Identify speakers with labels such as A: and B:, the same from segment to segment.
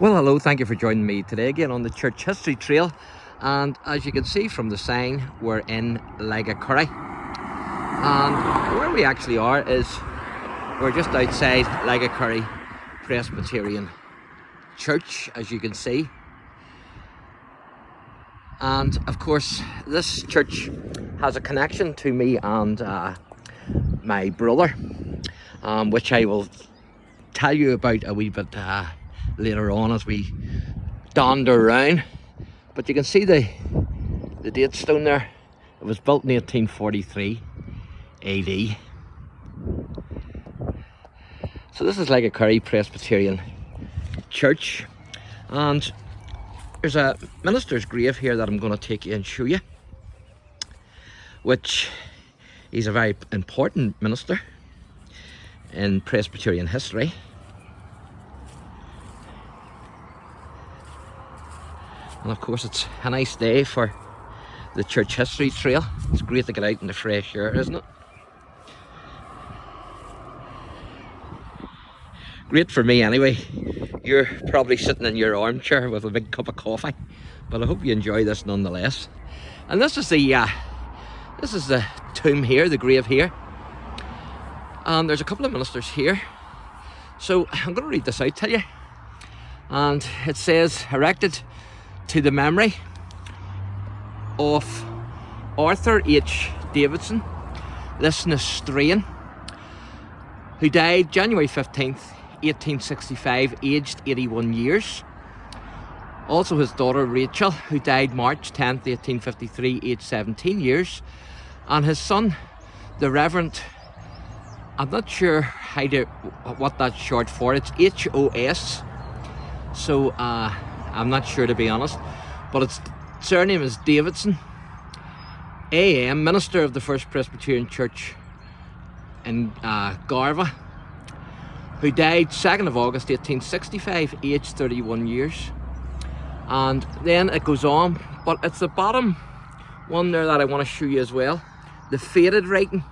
A: Well, hello, thank you for joining me today again on the Church History Trail. And as you can see from the sign, we're in LEGACURRY. And where we actually are is we're just outside LEGACURRY Presbyterian Church, as you can see. And of course, this church has a connection to me and my brother, which I will tell you about a wee bit later on as we dander around. But you can see the date stone there. It was built in 1843 AD. So this is LEGACURRY Presbyterian Church, and there's a minister's grave here that I'm going to take you and show you, which is a very important minister in Presbyterian history. And of course it's a nice day for the Church History Trail. It's great to get out in the fresh air, isn't it? Great for me anyway. You're probably sitting in your armchair with a big cup of coffee, but I hope you enjoy this nonetheless. And this is the tomb here, the grave here. And there's a couple of ministers here. So I'm going to read this out to you. And it says, erected to the memory of Arthur H. Davidson, Lisnastrian, who died January 15th, 1865, aged 81 years. Also his daughter Rachel, who died March 10th, 1853, aged 17 years. And his son, the Reverend, I'm not sure what that's short for, it's HOS. So I'm not sure, to be honest, but its surname is Davidson, AM, minister of the First Presbyterian Church in Garva, who died 2nd of August 1865, aged 31 years. And then it goes on, but it's the bottom one there that I want to show you as well, the faded writing,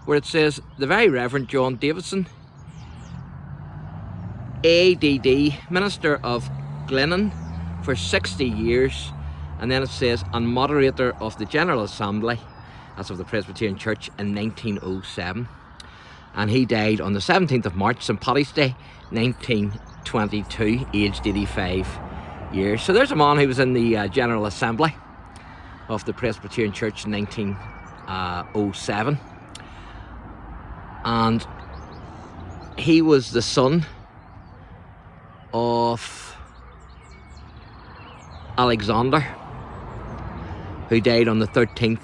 A: where it says, the Very Reverend John Davidson, ADD, minister of Glennon for 60 years, and then it says, and moderator of the General Assembly, that's of the Presbyterian Church, in 1907. And he died on the 17th of March, St. Paddy's Day, 1922, aged 85 years. So there's a man who was in the General Assembly of the Presbyterian Church in 1907. And he was the son of Alexander, who died on the 13th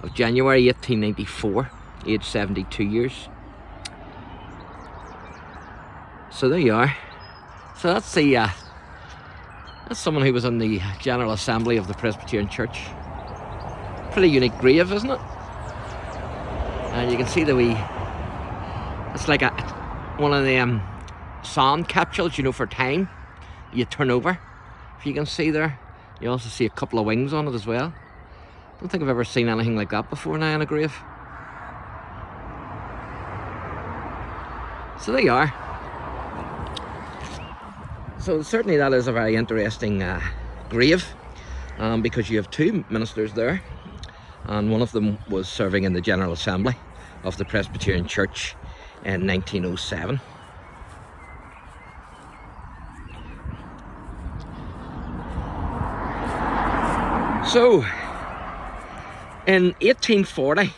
A: of January 1894, aged 72 years. So there you are. So that's someone who was in the General Assembly of the Presbyterian Church. Pretty unique grave, isn't it? And you can see it's like one of them sand capsules, you know, for time you turn over. If you can see there, you also see a couple of wings on it as well. I don't think I've ever seen anything like that before now in a grave. So there you are. So certainly that is a very interesting grave, because you have two ministers there, and one of them was serving in the General Assembly of the Presbyterian Church in 1907. So, in 1840,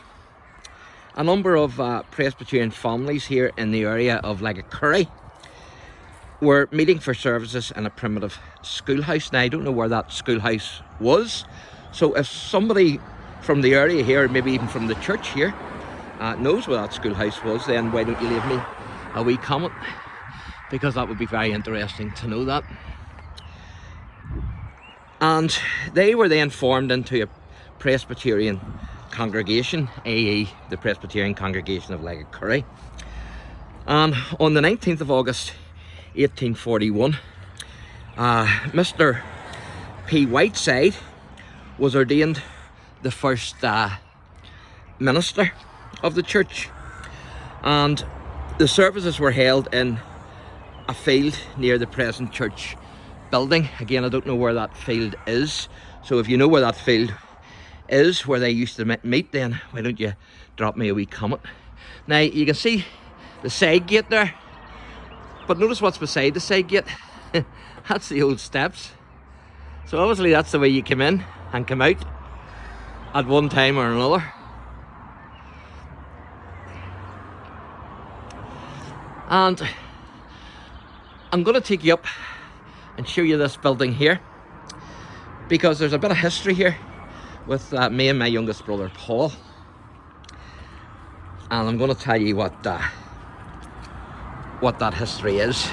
A: a number of Presbyterian families here in the area of LEGACURRY were meeting for services in a primitive schoolhouse. Now, I don't know where that schoolhouse was, so if somebody from the area here, maybe even from the church here, knows where that schoolhouse was, then why don't you leave me a wee comment, because that would be very interesting to know that. And they were then formed into a Presbyterian congregation, i.e. the Presbyterian Congregation of LEGACURRY. And on the 19th of August 1841, Mr. P. Whiteside was ordained the first minister of the church, and the services were held in a field near the present church building. Again, I don't know where that field is, so if you know where that field is, where they used to meet, then why don't you drop me a wee comment. Now you can see the side gate there, but notice what's beside the side gate. That's the old steps. So obviously that's the way you come in and come out at one time or another. And I'm going to take you up and show you this building here, because there's a bit of history here with me and my youngest brother Paul, and I'm going to tell you what that history is.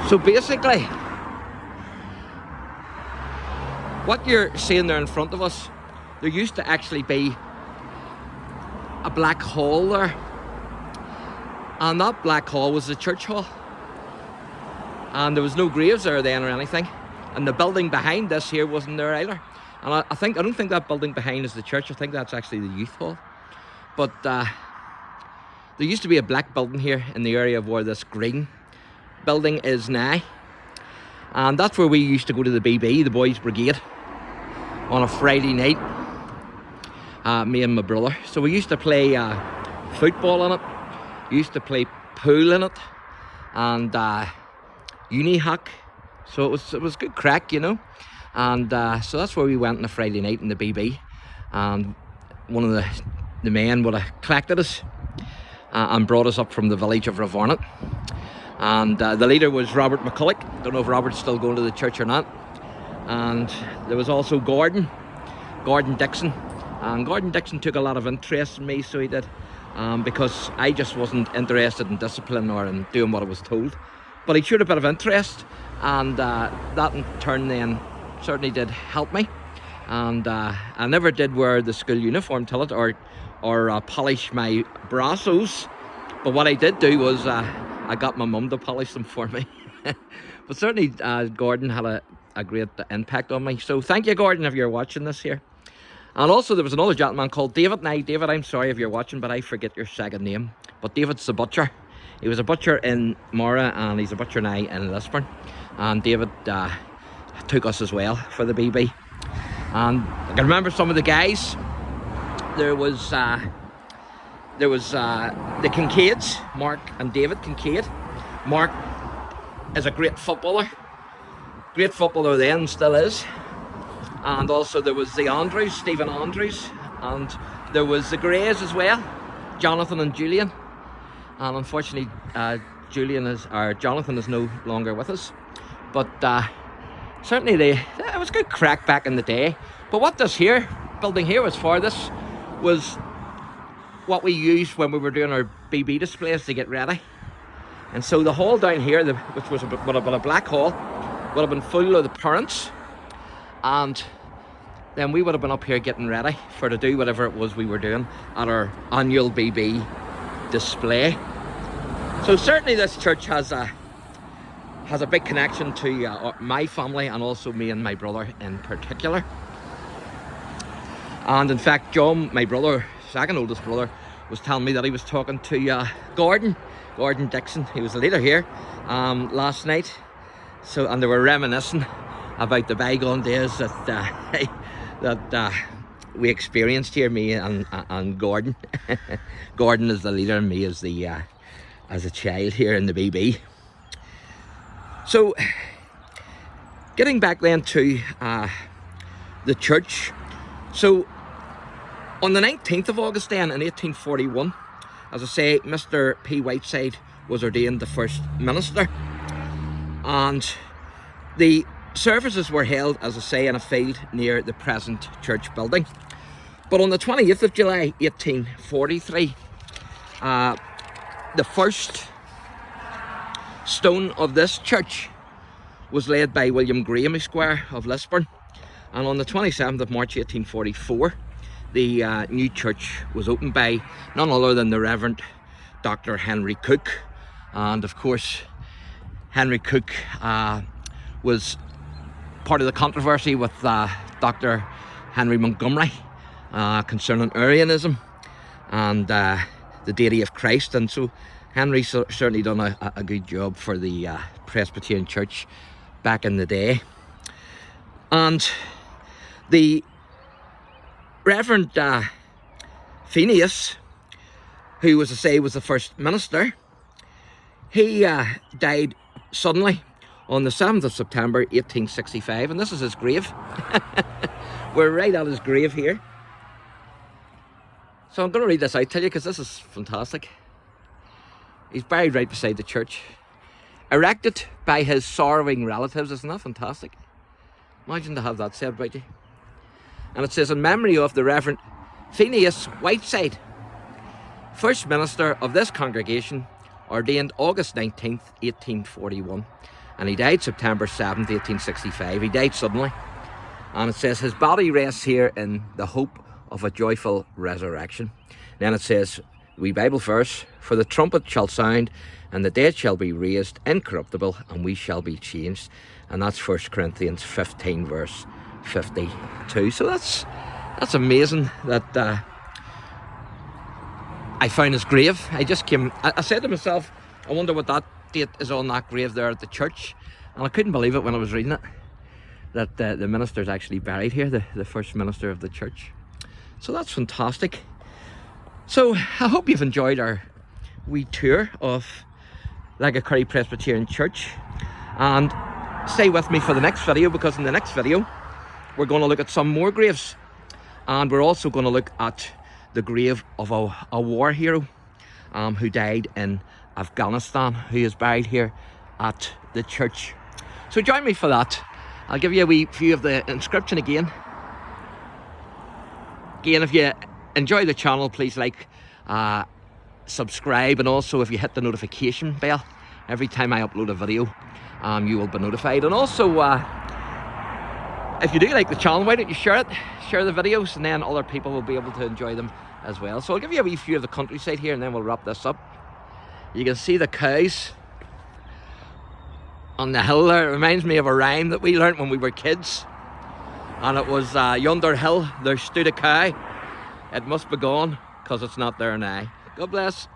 A: So basically, what you're seeing there in front of us, there used to actually be a black hall there, and that black hall was the church hall, and there was no graves there then or anything, and the building behind this here wasn't there either. And I don't think that building behind is the church. I think that's actually the youth hall. But there used to be a black building here in the area of where this green building is now, and that's where we used to go to the BB, the Boys Brigade, on a Friday night, me and my brother. So we used to play football in it, used to play pool in it, and uni hock. So it was good crack, you know. And so that's where we went on a Friday night in the BB, and one of the men would have collected us and brought us up from the village of REV. And the leader was Robert McCulloch. Don't know if Robert's still going to the church or not. And there was also Gordon Dixon. And Gordon Dixon took a lot of interest in me, so he did, because I just wasn't interested in discipline or in doing what I was told. But he showed a bit of interest, and that in turn then certainly did help me. And I never did wear the school uniform till it, or polish my brassos. But what I did do was I got my mum to polish them for me. But certainly Gordon had a great impact on me. So thank you, Gordon, if you're watching this here. And also there was another gentleman called David. Now, David, I'm sorry if you're watching, but I forget your second name. But David's the butcher. He was a butcher in Mora, and he's a butcher now in Lisburn. And David took us as well for the BB. And I can remember some of the guys. There was the Kincaids, Mark and David Kincaid. Mark is a great footballer then, still is. And also there was the Andrews, Stephen Andrews, and there was the Greys as well, Jonathan and Julian. And unfortunately, Jonathan is no longer with us. But certainly it was good crack back in the day. But what this building here was for, this was what we used when we were doing our BB displays to get ready. And so the hall down here, which would have been a black hall, would have been full of the parents, and then we would have been up here getting ready to do whatever it was we were doing at our annual BB display. So certainly this church has a big connection to my family, and also me and my brother in particular. And in fact, John, my brother, second oldest brother, was telling me that he was talking to Gordon Dixon. He was the leader here last night. So, and they were reminiscing about the bygone days that we experienced here, me and Gordon. Gordon is the leader, and me as a child here in the BB. So, getting back then to the church. So, on the 19th of August then, in 1841, as I say, Mr. P. Whiteside was ordained the first minister. And the services were held, as I say, in a field near the present church building. But on the 28th of July, 1843, the first stone of this church was laid by William Graham, Esquire of Lisburn, and on the 27th of March 1844 the new church was opened by none other than the Reverend Dr. Henry Cook. And of course Henry Cook was part of the controversy with Dr. Henry Montgomery concerning Arianism and the deity of Christ, and so Henry certainly done a good job for the Presbyterian Church back in the day. And the Reverend Phineas, who was the first minister, he died suddenly on the 7th of September 1865, and this is his grave. We're right at his grave here. So I'm going to read this out to you because this is fantastic. He's buried right beside the church, erected by his sorrowing relatives. Isn't that fantastic? Imagine to have that said about you. And it says, in memory of the Reverend Phineas Whiteside, first minister of this congregation, ordained August 19th, 1841. And he died September 7th, 1865. He died suddenly. And it says, his body rests here in the hope of a joyful resurrection. Then it says, the Bible verse, for the trumpet shall sound, and the dead shall be raised incorruptible, and we shall be changed. And that's 1 Corinthians 15 verse 52. So that's amazing that I found his grave. I said to myself, I wonder what that date is on that grave there at the church. And I couldn't believe it when I was reading it, that the minister's actually buried here, the first minister of the church. So that's fantastic. So I hope you've enjoyed our wee tour of LEGACURRY Presbyterian Church, and stay with me for the next video, because in the next video we're going to look at some more graves, and we're also going to look at the grave of a war hero who died in Afghanistan, who is buried here at the church. So join me for that. I'll give you a wee view of the inscription again. Again, if you enjoy the channel, please like, subscribe, and also if you hit the notification bell every time I upload a video, you will be notified. And also, if you do like the channel, why don't you share the videos, and then other people will be able to enjoy them as well. So I'll give you a wee view of the countryside here, and then we'll wrap this up. You can see the cows on the hill there. It reminds me of a rhyme that we learnt when we were kids, and it was, yonder hill there stood a cow, it must be gone, 'cause it's not there now. God bless.